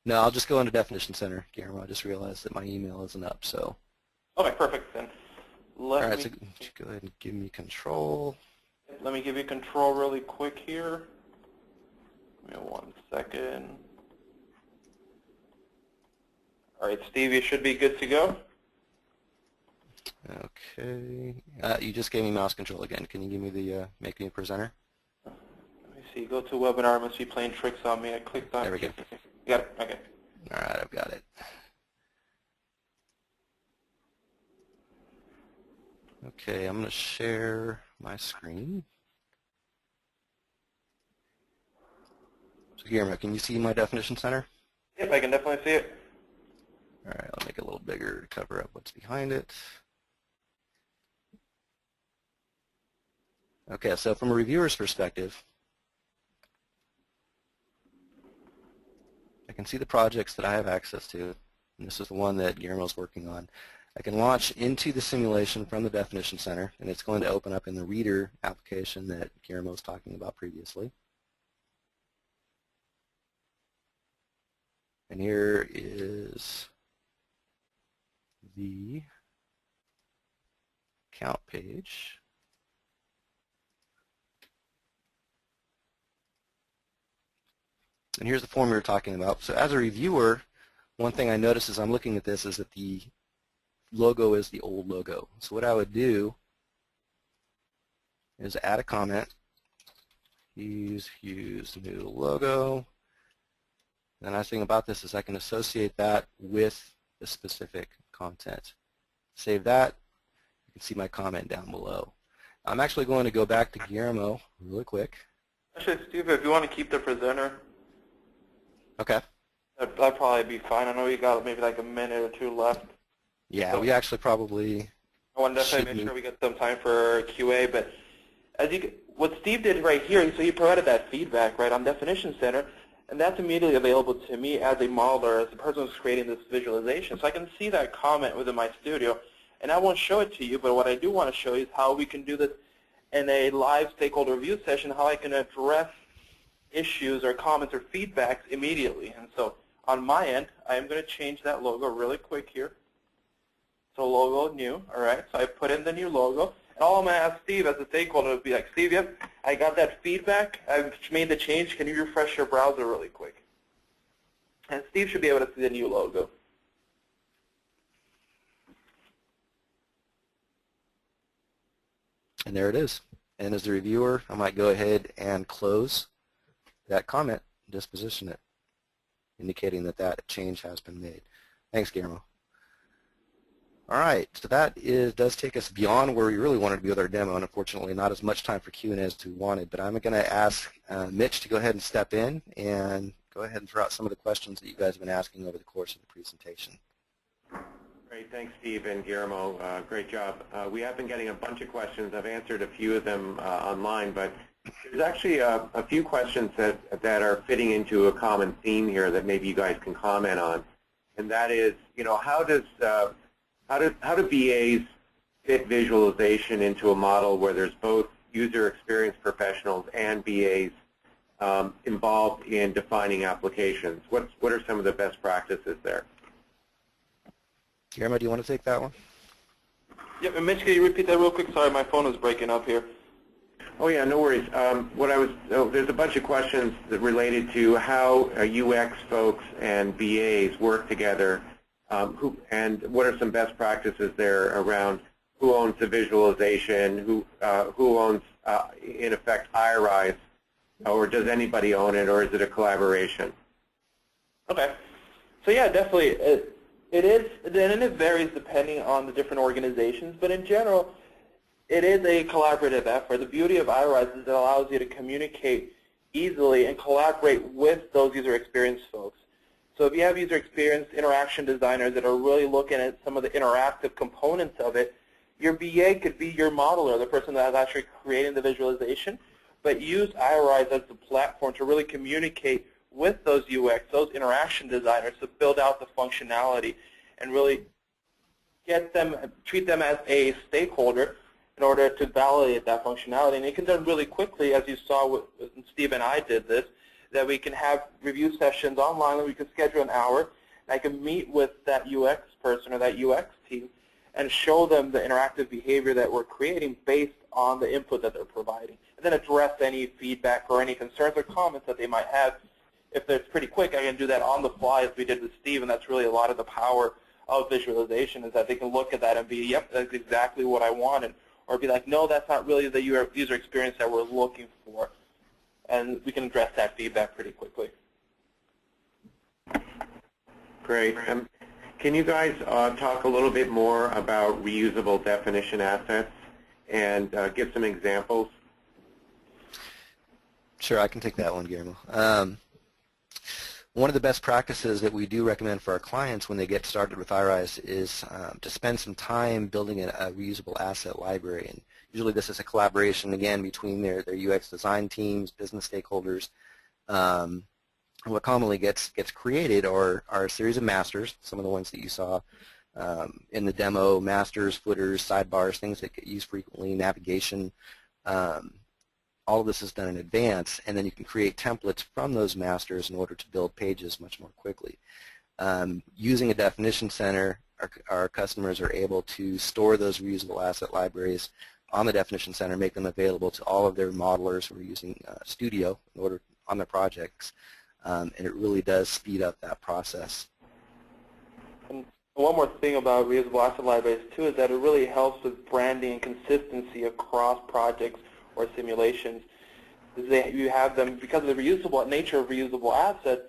No, I'll just go into Definition Center, Guillermo. I just realized that my email isn't up, so. Okay, perfect then. All right, so go ahead and give me control. Let me give you control really quick here. Give me 1 second. All right, Steve, you should be good to go. Okay. You just gave me mouse control again. Can you give me the make me a presenter? Let me see. Go to webinar. Must be playing tricks on me. I clicked on it. There we go. You got it? Okay. All right, I've got it. Okay, I'm going to share my screen. So Guillermo, can you see my Definition Center? Yep, I can definitely see it. All right, I'll make it a little bigger to cover up what's behind it. Okay, so from a reviewer's perspective, I can see the projects that I have access to, and this is the one that Guillermo's working on. I can launch into the simulation from the Definition Center, and it's going to open up in the Reader application that Guillermo was talking about previously. And here is the count page. And here's the form we were talking about. So as a reviewer, one thing I notice as I'm looking at this is that the logo is the old logo. So what I would do is add a comment. Use new logo. The nice thing about this is I can associate that with the specific content. Save that. You can see my comment down below. I'm actually going to go back to Guillermo really quick. Actually, Steve, if you want to keep the presenter, Okay. that'd probably be fine. I know we got maybe like a minute or two left. Yeah, So we actually probably I want to definitely make sure we get some time for QA. But as what Steve did right here, so he provided that feedback right on Definition Center, and that's immediately available to me as a modeler, as the person who's creating this visualization. So I can see that comment within my studio, and I won't show it to you, but what I do want to show you is how we can do this in a live stakeholder review session, how I can address issues or comments or feedbacks immediately. And so on my end, I am going to change that logo really quick here. So logo new, all right. So I put in the new logo. And all I'm going to ask Steve as a stakeholder would be like, Steve, yep, I got that feedback. I've made the change. Can you refresh your browser really quick? And Steve should be able to see the new logo. And there it is. And as the reviewer, I might go ahead and close that comment, disposition it, indicating that that change has been made. Thanks, Guillermo. All right, so that does take us beyond where we really wanted to be with our demo, and unfortunately not as much time for Q&A as we wanted, but I'm going to ask Mitch to go ahead and step in and go ahead and throw out some of the questions that you guys have been asking over the course of the presentation. Great, thanks Steve and Guillermo, great job. We have been getting a bunch of questions. I've answered a few of them online, but there's actually a few questions that are fitting into a common theme here that maybe you guys can comment on, and that is, how do BAs fit visualization into a model where there's both user experience professionals and BAs involved in defining applications? What are some of the best practices there? Guillermo, do you want to take that one? Yep, and Mitch, can you repeat that real quick? Sorry, my phone is breaking up here. Oh yeah, no worries. There's a bunch of questions that related to how UX folks and BAs work together, and what are some best practices there around who owns the visualization, who owns, in effect, iRise, or does anybody own it, or is it a collaboration? Okay. So yeah, definitely. It is, and it varies depending on the different organizations, but in general, it is a collaborative effort. The beauty of iRise is it allows you to communicate easily and collaborate with those user experience folks. So if you have user experience interaction designers that are really looking at some of the interactive components of it, your BA could be your modeler, the person that is actually creating the visualization, but use iRise as the platform to really communicate with those UX, those interaction designers, to build out the functionality and really get them, treat them as a stakeholder in order to validate that functionality. And it can be done really quickly, as you saw when Steve and I did this, that we can have review sessions online, and we can schedule an hour, and I can meet with that UX person or that UX team and show them the interactive behavior that we're creating based on the input that they're providing, and then address any feedback or any concerns or comments that they might have. If it's pretty quick, I can do that on the fly, as we did with Steve, and that's really a lot of the power of visualization, is that they can look at that and be, yep, that's exactly what I wanted, or be like, no, that's not really the user experience that we're looking for, and we can address that feedback pretty quickly. Great. Can you guys talk a little bit more about reusable definition assets and give some examples? Sure, I can take that one, Guillermo. One of the best practices that we do recommend for our clients when they get started with iRise is to spend some time building a reusable asset library. And usually this is a collaboration, again, between their UX design teams, business stakeholders. What commonly gets created are a series of masters, some of the ones that you saw in the demo, masters, footers, sidebars, things that get used frequently, navigation. All of this is done in advance, and then you can create templates from those masters in order to build pages much more quickly. Using a definition center, our customers are able to store those reusable asset libraries on the definition center, make them available to all of their modelers who are using Studio in order on their projects, and it really does speed up that process. And one more thing about reusable asset libraries too is that it really helps with branding and consistency across projects or simulations. You have them, because of the reusable nature of reusable assets,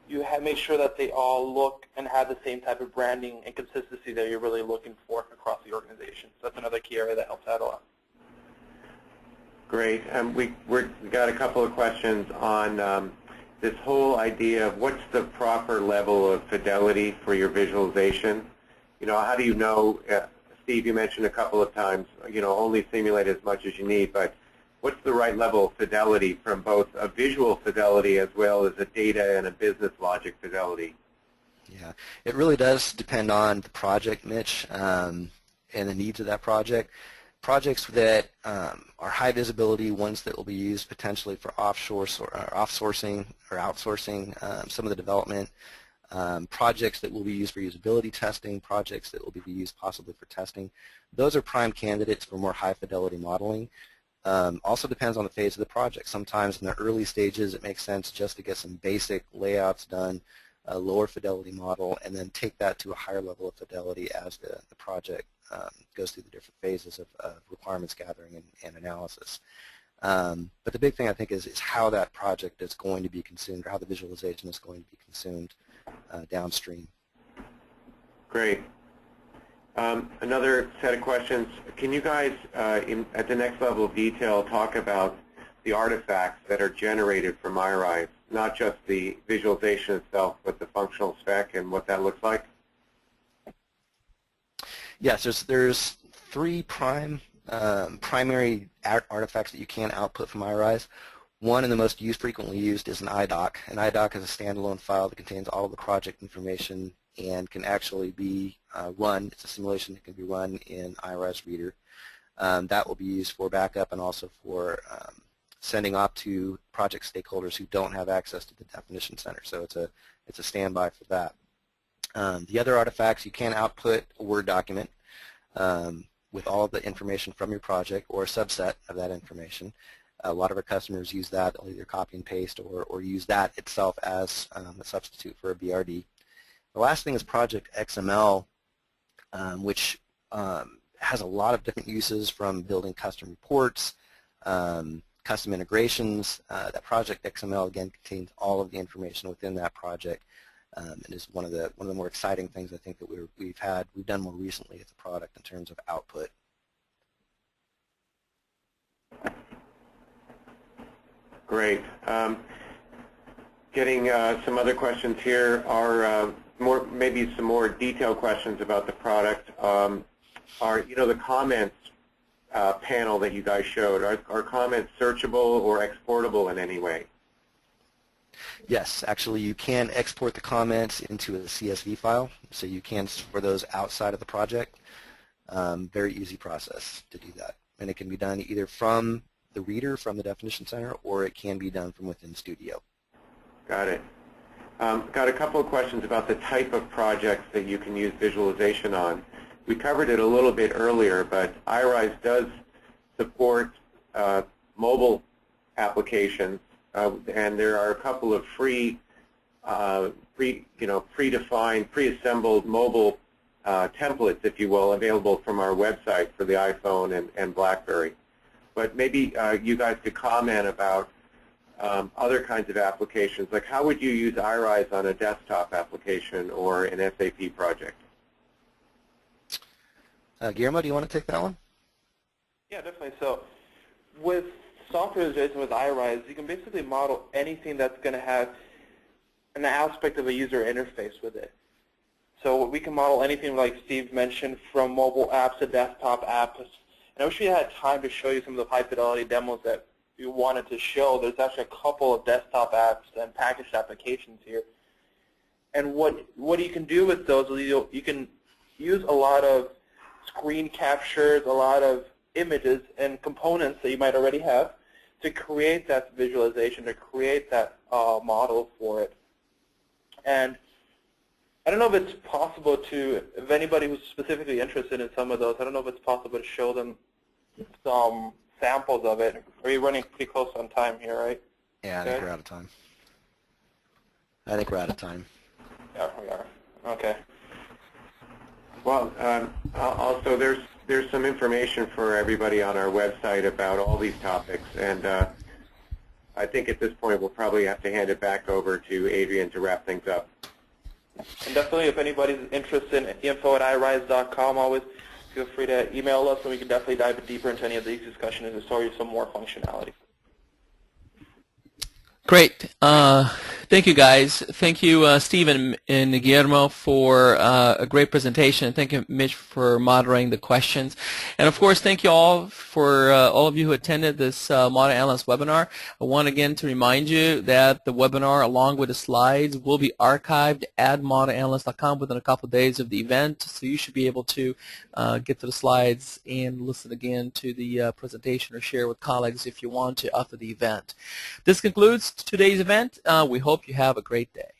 you make sure that they all look and have the same type of branding and consistency that you're really looking for across the organization. So that's another key area that helps out a lot. Great. We got a couple of questions on this whole idea of what's the proper level of fidelity for your visualization. How do you know, Steve, you mentioned a couple of times, only simulate as much as you need, but what's the right level of fidelity from both a visual fidelity as well as a data and a business logic fidelity? Yeah, it really does depend on the project, Mitch, and the needs of that project. Projects that are high visibility, ones that will be used potentially for offsourcing or outsourcing some of the development, projects that will be used for usability testing, projects that will be used possibly for testing. Those are prime candidates for more high-fidelity modeling. Also depends on the phase of the project. Sometimes in the early stages it makes sense just to get some basic layouts done, a lower fidelity model, and then take that to a higher level of fidelity as the project goes through the different phases of requirements gathering and analysis. But the big thing I think is how that project is going to be consumed, or how the visualization is going to be consumed downstream. Great. Another set of questions. Can you guys, at the next level of detail, talk about the artifacts that are generated from iRise, not just the visualization itself, but the functional spec and what that looks like? Yes, there's three primary artifacts that you can output from iRise. One, and the most frequently used, is an iDoc. An iDoc is a standalone file that contains all of the project information and can actually be run. It's a simulation that can be run in iRise Reader. That will be used for backup and also for sending off to project stakeholders who don't have access to the definition center. So it's a standby for that. The other artifacts, you can output a Word document with all of the information from your project or a subset of that information. A lot of our customers use that. They'll either copy and paste or use that itself as a substitute for a BRD. The last thing is Project XML, which has a lot of different uses, from building custom reports, custom integrations. That Project XML, again, contains all of the information within that project, and is one of the more exciting things I think that we've done more recently as a product in terms of output. Great. Getting some other questions here are maybe some more detailed questions about the product. The comments panel that you guys showed, are comments searchable or exportable in any way? Yes, actually you can export the comments into a CSV file, so you can store those outside of the project. Very easy process to do that, and it can be done either from the reader, from the definition center, or it can be done from within Studio. Got it. Got a couple of questions about the type of projects that you can use visualization on. We covered it a little bit earlier, but iRise does support mobile applications, and there are a couple of free, predefined, pre-assembled mobile templates, if you will, available from our website for the iPhone and BlackBerry. But maybe you guys could comment about other kinds of applications, like how would you use iRise on a desktop application or an SAP project? Guillermo, do you want to take that one? Yeah, definitely. So with software visualization with iRise, you can basically model anything that's going to have an aspect of a user interface with it. So we can model anything, like Steve mentioned, from mobile apps to desktop apps. And I wish we had time to show you some of the high-fidelity demos that we wanted to show. There's actually a couple of desktop apps and packaged applications here. And what you can do with those is you can use a lot of screen captures, a lot of images and components that you might already have to create that visualization, to create that model for it. And I don't know if it's possible to, if anybody who's specifically interested in some of those, I don't know if it's possible to show them some samples of it. Are you running pretty close on time here, right? Yeah, I think we're out of time. Yeah, we are. Okay. Well, also there's some information for everybody on our website about all these topics, and I think at this point we'll probably have to hand it back over to Adrian to wrap things up. And definitely, if anybody's interested in info@iRise.com, always feel free to email us, and we can definitely dive deeper into any of these discussions and show you some more functionality. Great. Thank you, guys. Thank you, Steve and Guillermo, for a great presentation. Thank you, Mitch, for moderating the questions. And, of course, thank you all for all of you who attended this Modern Analyst webinar. I want again to remind you that the webinar, along with the slides, will be archived at ModernAnalyst.com within a couple of days of the event. So you should be able to get to the slides and listen again to the presentation or share with colleagues if you want to after the event. This concludes today's event. We hope you have a great day.